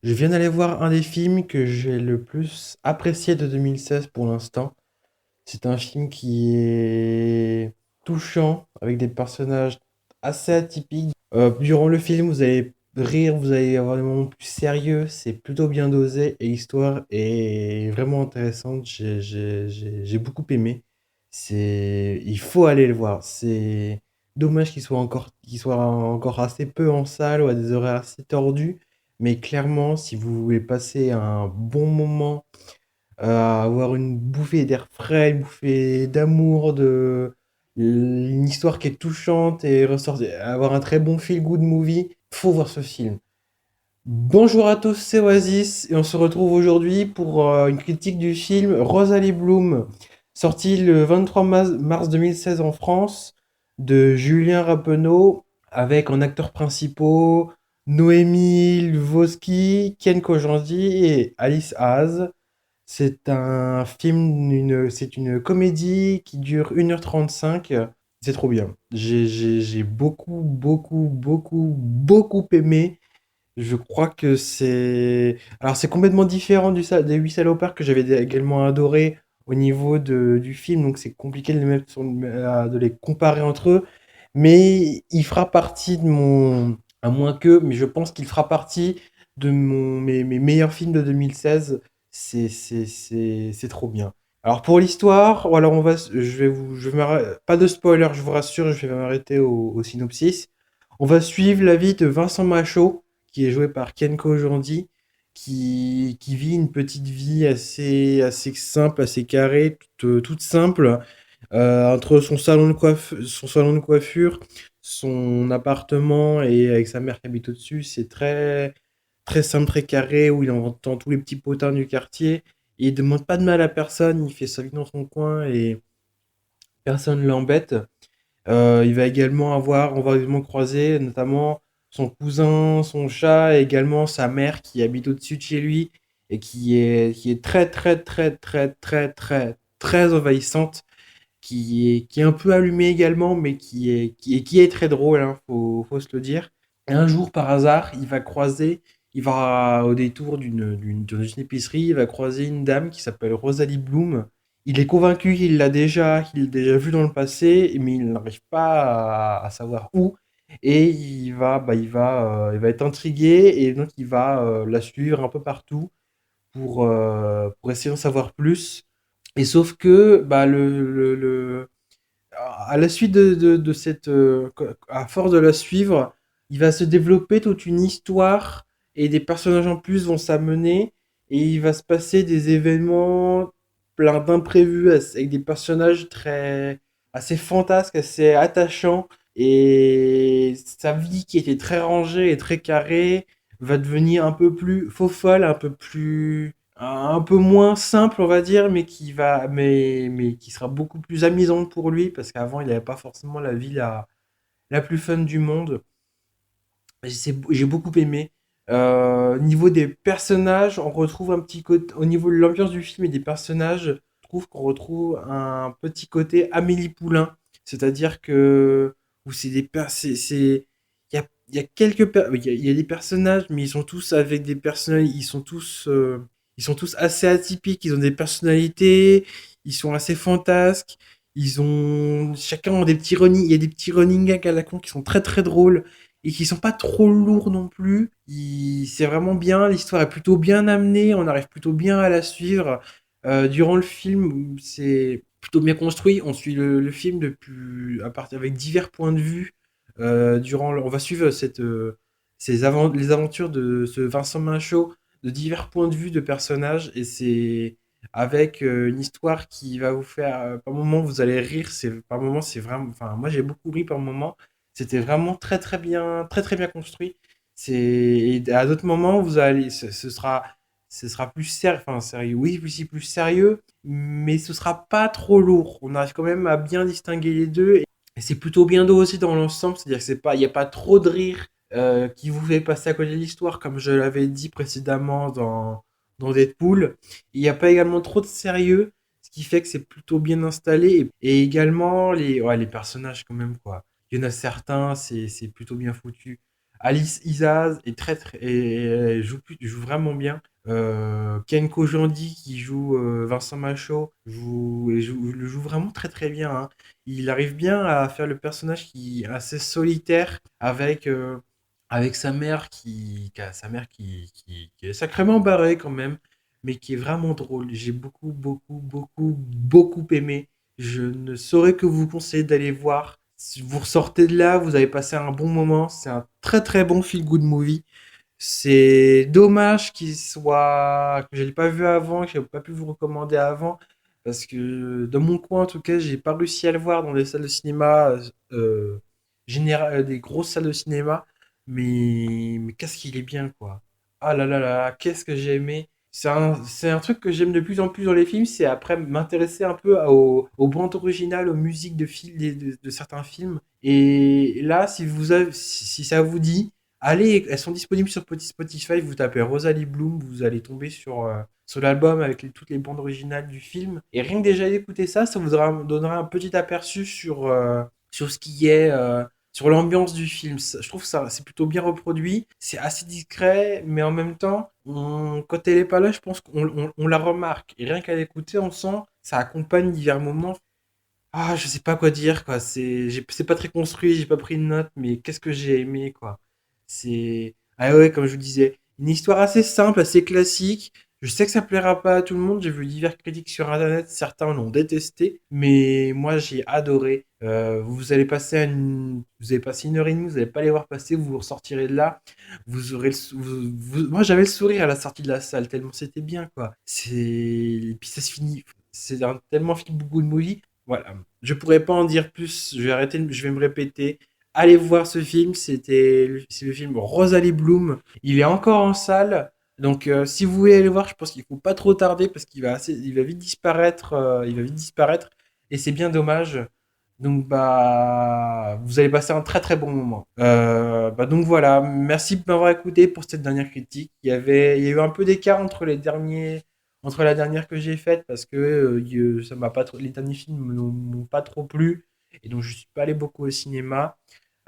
Je viens d'aller voir un des films que j'ai le plus apprécié de 2016 pour l'instant. C'est un film qui est touchant, avec des personnages assez atypiques. Durant le film, vous allez rire, vous allez avoir des moments plus sérieux. C'est plutôt bien dosé et l'histoire est vraiment intéressante. J'ai beaucoup aimé. Il faut aller le voir. C'est dommage qu'il soit encore assez peu en salle ou à des horaires assez tordus. Mais clairement, si vous voulez passer un bon moment, avoir une bouffée d'air frais, une bouffée d'amour, une histoire qui est touchante et avoir un très bon feel-good movie, faut voir ce film. Bonjour à tous, c'est Oasis et on se retrouve aujourd'hui pour une critique du film Rosalie Bloom, sorti le 23 mars 2016 en France, de Julien Rappeneau, avec en acteurs principaux Noémie Lvovsky, Ken Kojandi et Alice Haas. C'est une comédie qui dure 1h35. C'est trop bien. J'ai beaucoup, beaucoup, beaucoup, beaucoup aimé. Je crois que c'est complètement différent des 8 salopards que j'avais également adoré au niveau du film, donc c'est compliqué de les comparer entre eux. Mais il fera partie à moins que, mais je pense qu'il fera partie mes meilleurs films de 2016. C'est trop bien. Alors pour l'histoire, alors pas de spoiler, je vous rassure, je vais m'arrêter au synopsis. On va suivre la vie de Vincent Machaut, qui est joué par Ken Kojandi, qui vit une petite vie assez simple, assez carrée, toute simple, entre son salon de coiffure, son appartement et avec sa mère qui habite au-dessus. C'est très, très simple, très carré, où il entend tous les petits potins du quartier. Et il demande pas de mal à personne, il fait sa vie dans son coin et personne l'embête. On va également croiser notamment son cousin, son chat et également sa mère qui habite au-dessus de chez lui et qui est très, très, très, très, très, très, très envahissante, qui est un peu allumée également, mais qui est très drôle, hein, faut se le dire. Et un jour, par hasard, il va au détour dans une épicerie, il va croiser une dame qui s'appelle Rosalie Bloom. Il est convaincu qu'il l'a déjà vue dans le passé, mais il n'arrive pas à savoir où. Et il va être intrigué et donc il va la suivre un peu partout pour essayer d'en savoir plus. Et sauf que, à la suite à force de la suivre, il va se développer toute une histoire et des personnages en plus vont s'amener et il va se passer des événements plein d'imprévus avec des personnages assez fantasques, assez attachants et sa vie qui était très rangée et très carrée va devenir un peu plus faux folle, un peu moins simple, on va dire, mais qui sera beaucoup plus amusante pour lui, parce qu'avant, il n'avait pas forcément la plus fun du monde. J'ai beaucoup aimé. Niveau des personnages, on retrouve un petit côté, au niveau de l'ambiance du film et des personnages, je trouve qu'on retrouve un petit côté Amélie Poulain. C'est-à-dire que, où c'est des per- il y a il y a des personnages, mais ils sont tous avec des personnalités, ils sont tous assez atypiques, ils ont des personnalités, ils sont assez fantasques, chacun ont il y a des petits running gags à la con qui sont très très drôles et qui sont pas trop lourds non plus. C'est vraiment bien, l'histoire est plutôt bien amenée, on arrive plutôt bien à la suivre. Durant le film, c'est plutôt bien construit. On suit le film à partir avec divers points de vue. On va suivre les aventures de ce Vincent Minchaud de divers points de vue de personnages et c'est avec une histoire qui va vous faire par moments vous allez rire, c'est par moments c'est vraiment enfin moi j'ai beaucoup ri par moments. C'était vraiment très très bien construit. Et à d'autres moments, ce sera plus sérieux, enfin sérieux, oui, plus sérieux, mais ce sera pas trop lourd. On arrive quand même à bien distinguer les deux, et c'est plutôt bien dosé dans l'ensemble, c'est-à-dire que il y a pas trop de rire qui vous fait passer à côté de l'histoire, comme je l'avais dit précédemment dans Deadpool. Il n'y a pas également trop de sérieux, ce qui fait que c'est plutôt bien installé, et également les personnages quand même quoi. Il y en a certains, c'est plutôt bien foutu. Alice Isaz est et joue vraiment bien. Ken Kojandi qui joue Vincent Machaut le joue vraiment très très bien, hein. Il arrive bien à faire le personnage qui est assez solitaire avec sa mère sa mère qui est sacrément barrée quand même, mais qui est vraiment drôle. J'ai beaucoup, beaucoup, beaucoup, beaucoup aimé. Je ne saurais que vous conseiller d'aller voir. Si vous ressortez de là, vous avez passé un bon moment. C'est un très très bon feel-good movie. C'est dommage que je l'ai pas vu avant, que je n'ai pas pu vous recommander avant, parce que dans mon coin, en tout cas, j'ai pas réussi à le voir dans les salles de cinéma, des grosses salles de cinéma, mais qu'est-ce qu'il est bien, quoi. Ah là là là, qu'est-ce que j'ai aimé. C'est un truc que j'aime de plus en plus dans les films, c'est après m'intéresser un peu aux bandes originales, aux musiques de certains films. Et là, si ça vous dit, allez, elles sont disponibles sur Spotify. Vous tapez Rosalie Bloom, vous allez tomber sur l'album avec toutes les bandes originales du film. Et rien que déjà d'écouter ça, ça vous donnera un petit aperçu sur ce qui est, sur l'ambiance du film. Je trouve que ça, c'est plutôt bien reproduit. C'est assez discret, mais en même temps, quand elle est pas là, je pense qu'on la remarque. Et rien qu'à l'écouter, on sent, ça accompagne divers moments. Ah, je sais pas quoi dire, quoi. C'est pas très construit, j'ai pas pris de notes, mais qu'est-ce que j'ai aimé, quoi. Ah ouais, comme je vous disais, une histoire assez simple, assez classique. Je sais que ça plaira pas à tout le monde, j'ai vu divers critiques sur internet, certains l'ont détesté, mais moi j'ai adoré. Vous allez passer 1 heure et demie, vous n'allez pas les voir passer, vous ressortirez de là, vous aurez moi j'avais le sourire à la sortie de la salle, tellement c'était bien, quoi. Et puis ça se finit, c'est un tellement feel good movie. Voilà, je pourrais pas en dire plus, je vais me répéter. Allez voir ce film, c'est le film Rosalie Bloom. Il est encore en salle, donc si vous voulez aller le voir, je pense qu'il faut pas trop tarder parce il va vite disparaître, et c'est bien dommage. Donc bah, vous allez passer un très très bon moment. Bah donc voilà, merci de m'avoir écouté pour cette dernière critique. Il y a eu un peu d'écart entre la dernière que j'ai faite parce que ça m'a pas trop, les derniers films m'ont pas trop plu et donc je suis pas allé beaucoup au cinéma.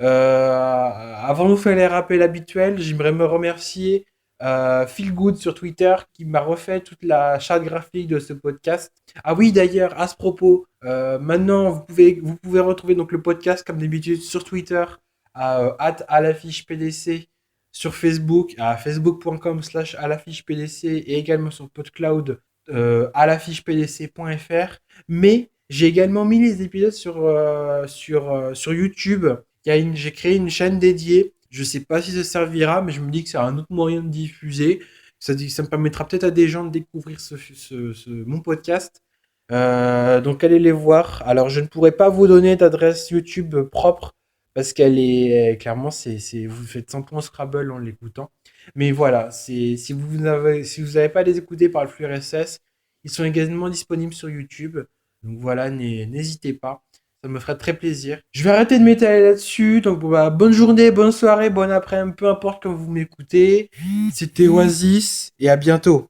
Avant de vous faire les rappels habituels, j'aimerais me remercier Feel Good sur Twitter qui m'a refait toute la charte graphique de ce podcast. Ah oui, d'ailleurs, à ce propos, maintenant vous pouvez retrouver donc le podcast comme d'habitude sur Twitter à l'affiche PDC, sur Facebook à facebook.com/à l'affiche PDC et également sur PodCloud à l'affiche pdc.fr. Mais j'ai également mis les épisodes sur YouTube. J'ai créé une chaîne dédiée. Je sais pas si ça servira, mais je me dis que c'est un autre moyen de diffuser. Ça me permettra peut-être à des gens de découvrir mon podcast. Donc allez les voir. Alors je ne pourrais pas vous donner d'adresse YouTube propre parce qu'elle est clairement vous faites 100 points Scrabble en l'écoutant. Mais voilà, si vous n'avez pas à les écouter par le flux RSS, ils sont également disponibles sur YouTube. Donc voilà, n'hésitez pas. Ça me ferait très plaisir. Je vais arrêter de m'étaler là-dessus. Donc bon, bah, bonne journée, bonne soirée, bon après-midi, peu importe quand vous m'écoutez. C'était Oasis et à bientôt.